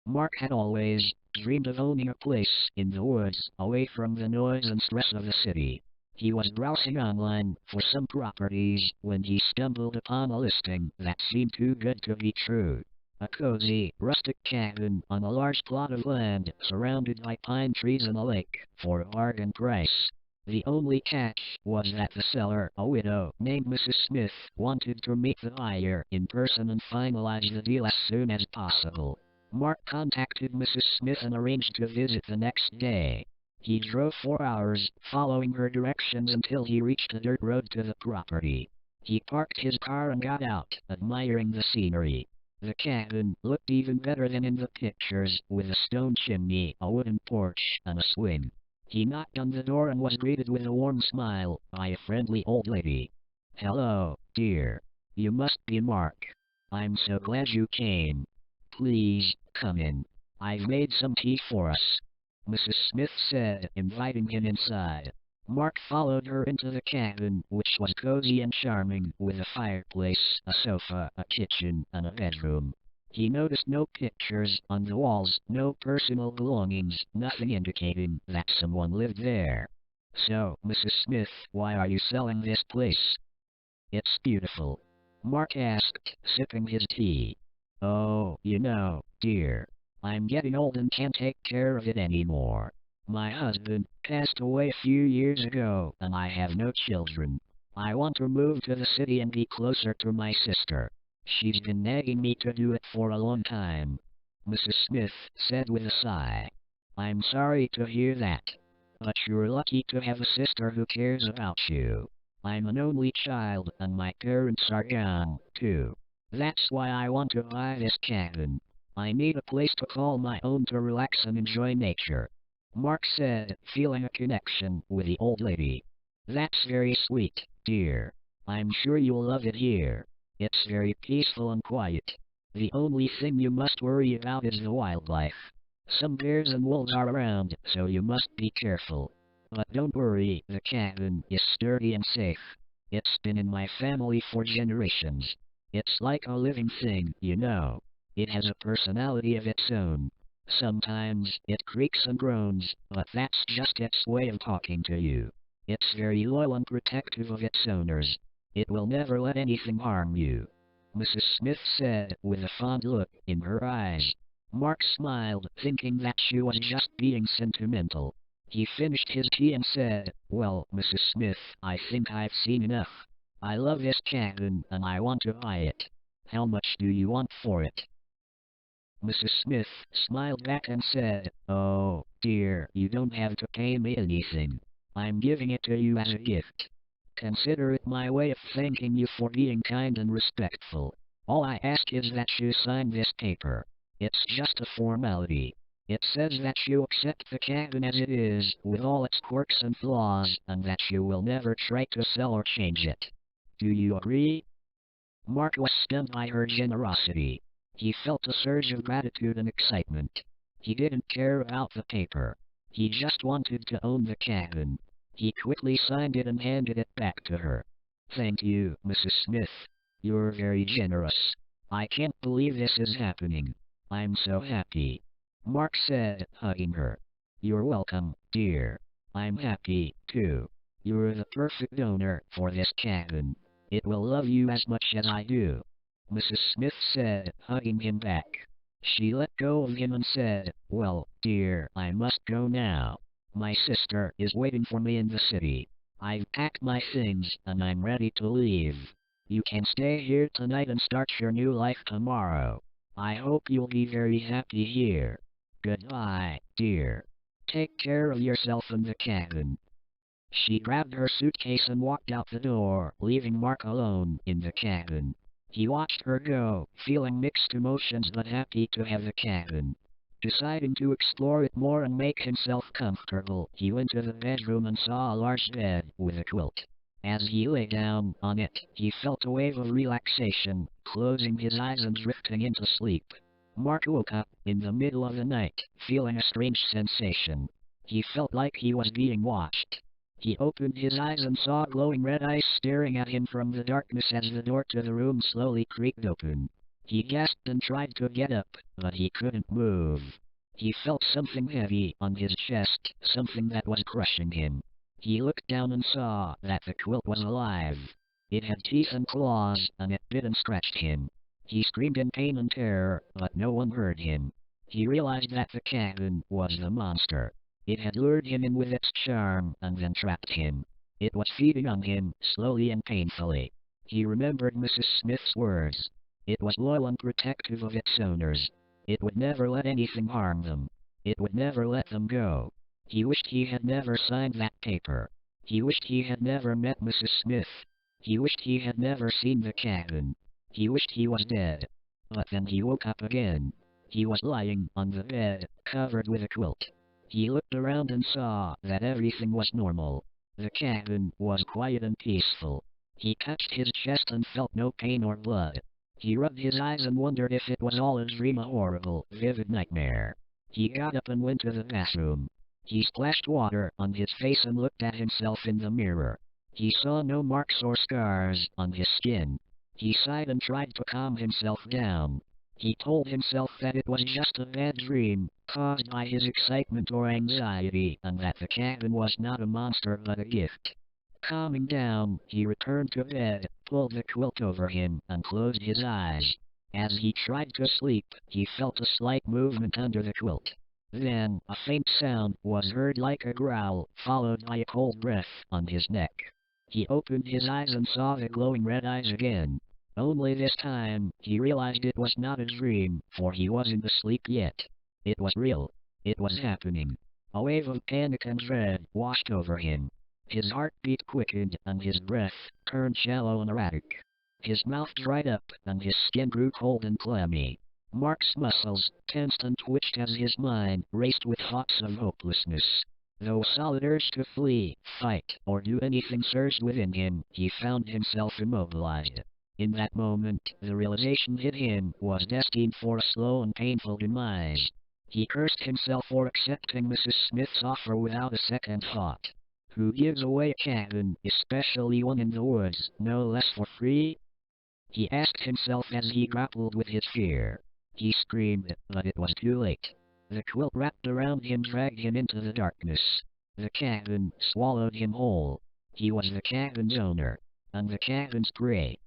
Mark had always dreamed of owning a place in the woods, away from the noise and stress of the city. He was browsing online for some properties when he stumbled upon a listing that seemed too good to be true. A cozy, rustic cabin on a large plot of land surrounded by pine trees and a lake for a bargain price. The only catch was that the seller, a widow named Mrs. Smith, wanted to meet the buyer in person and finalize the deal as soon as possible. Mark contacted Mrs. Smith and arranged to visit the next day. He drove 4 hours, following her directions until he reached a dirt road to the property. He parked his car and got out, admiring the scenery. The cabin looked even better than in the pictures, with a stone chimney, a wooden porch, and a swing. He knocked on the door and was greeted with a warm smile by a friendly old lady. "Hello, dear. You must be Mark. I'm so glad you came. Please, come in. I've made some tea for us," Mrs. Smith said, inviting him inside. Mark followed her into the cabin, which was cozy and charming, with a fireplace, a sofa, a kitchen, and a bedroom. He noticed no pictures on the walls, no personal belongings, nothing indicating that someone lived there. "So, Mrs. Smith, why are you selling this place?" "It's beautiful," Mark asked, sipping his tea. "Oh, dear, I'm getting old and can't take care of it anymore. My husband passed away a few years ago, and I have no children. I want to move to the city and be closer to my sister. She's been nagging me to do it for a long time," Mrs. Smith said with a sigh. "I'm sorry to hear that, but you're lucky to have a sister who cares about you. I'm an only child, and my parents are gone, too. That's why I want to buy this cabin. I need a place to call my own to relax and enjoy nature," Mark said, feeling a connection with the old lady. "That's very sweet, dear. I'm sure you'll love it here. It's very peaceful and quiet. The only thing you must worry about is the wildlife. Some bears and wolves are around, so you must be careful. But don't worry, the cabin is sturdy and safe. It's been in my family for generations. It's like a living thing, It has a personality of its own. Sometimes it creaks and groans, but that's just its way of talking to you. It's very loyal and protective of its owners. It will never let anything harm you," Mrs. Smith said, with a fond look in her eyes. Mark smiled, thinking that she was just being sentimental. He finished his tea and said, "Well, Mrs. Smith, I think I've seen enough. I love this cabin, and I want to buy it. How much do you want for it?" Mrs. Smith smiled back and said, "Oh, dear, you don't have to pay me anything. I'm giving it to you as a gift. Consider it my way of thanking you for being kind and respectful. All I ask is that you sign this paper. It's just a formality. It says that you accept the cabin as it is, with all its quirks and flaws, and that you will never try to sell or change it. Do you agree?" Mark was stunned by her generosity. He felt a surge of gratitude and excitement. He didn't care about the paper. He just wanted to own the cabin. He quickly signed it and handed it back to her. "Thank you, Mrs. Smith. You're very generous. I can't believe this is happening. I'm so happy," Mark said, hugging her. "You're welcome, dear. I'm happy, too. You're the perfect owner for this cabin. It will love you as much as I do," Mrs. Smith said, hugging him back. She let go of him and said, "Well, dear, I must go now. My sister is waiting for me in the city. I've packed my things, and I'm ready to leave. You can stay here tonight and start your new life tomorrow. I hope you'll be very happy here. Goodbye, dear. Take care of yourself and the cabin." She grabbed her suitcase and walked out the door, leaving Mark alone in the cabin. He watched her go, feeling mixed emotions but happy to have the cabin. Deciding to explore it more and make himself comfortable, he went to the bedroom and saw a large bed with a quilt. As he lay down on it, he felt a wave of relaxation, closing his eyes and drifting into sleep. Mark woke up in the middle of the night, feeling a strange sensation. He felt like he was being watched. He opened his eyes and saw glowing red eyes staring at him from the darkness as the door to the room slowly creaked open. He gasped and tried to get up, but he couldn't move. He felt something heavy on his chest, something that was crushing him. He looked down and saw that the quilt was alive. It had teeth and claws, and it bit and scratched him. He screamed in pain and terror, but no one heard him. He realized that the cabin was the monster. It had lured him in with its charm, and then trapped him. It was feeding on him, slowly and painfully. He remembered Mrs. Smith's words. It was loyal and protective of its owners. It would never let anything harm them. It would never let them go. He wished he had never signed that paper. He wished he had never met Mrs. Smith. He wished he had never seen the cabin. He wished he was dead. But then he woke up again. He was lying on the bed, covered with a quilt. He looked around and saw that everything was normal. The cabin was quiet and peaceful. He touched his chest and felt no pain or blood. He rubbed his eyes and wondered if it was all a dream, a horrible, vivid nightmare. He got up and went to the bathroom. He splashed water on his face and looked at himself in the mirror. He saw no marks or scars on his skin. He sighed and tried to calm himself down. He told himself that it was just a bad dream, caused by his excitement or anxiety, and that the cabin was not a monster but a gift. Calming down, he returned to bed, pulled the quilt over him, and closed his eyes. As he tried to sleep, he felt a slight movement under the quilt. Then, a faint sound was heard like a growl, followed by a cold breath on his neck. He opened his eyes and saw the glowing red eyes again. Only this time, he realized it was not a dream, for he wasn't asleep yet. It was real. It was happening. A wave of panic and dread washed over him. His heartbeat quickened, and his breath turned shallow and erratic. His mouth dried up, and his skin grew cold and clammy. Mark's muscles tensed and twitched as his mind raced with thoughts of hopelessness. Though a solid urge to flee, fight, or do anything surged within him, he found himself immobilized. In that moment, the realization hit him was destined for a slow and painful demise. He cursed himself for accepting Mrs. Smith's offer without a second thought. Who gives away a cabin, especially one in the woods, no less for free? He asked himself as he grappled with his fear. He screamed, but it was too late. The quilt wrapped around him dragged him into the darkness. The cabin swallowed him whole. He was the cabin's owner, and the cabin's prey.